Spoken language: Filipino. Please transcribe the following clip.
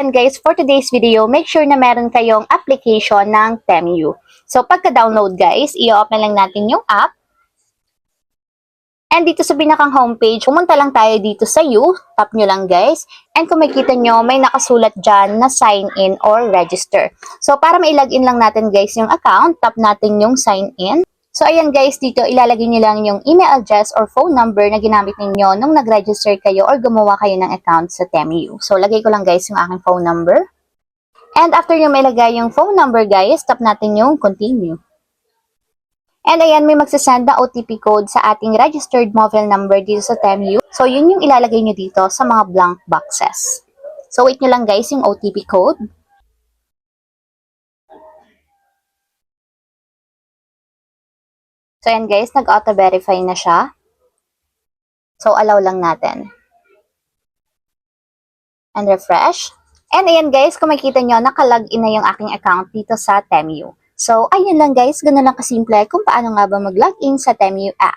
And guys, for today's video, make sure na meron kayong application ng Temu. So pagka-download guys, i-open lang natin yung app. And dito sa pinakang homepage, pumunta lang tayo dito sa You. Tap nyo lang guys. And kung makikita nyo, may nakasulat dyan na sign in or register. So para ma-login lang natin guys yung account, tap natin yung sign in. So ayan guys, dito ilalagay nyo lang yung email address or phone number na ginamit ninyo nung nag-register kayo or gumawa kayo ng account sa Temu. So lagay ko lang guys yung aking phone number. And after nyo may lagay yung phone number guys, tap natin yung continue. And ayan, may magsasend na OTP code sa ating registered mobile number dito sa Temu. So yun yung ilalagay nyo dito sa mga blank boxes. So wait nyo lang guys yung OTP code. So ayan guys, nag-auto-verify na siya. So allow lang natin. And refresh. And ayan guys, kung makikita nyo, nakalagin na yung aking account dito sa Temu. So ayun lang guys, ganun lang kasimple kung paano nga ba mag-login sa Temu app.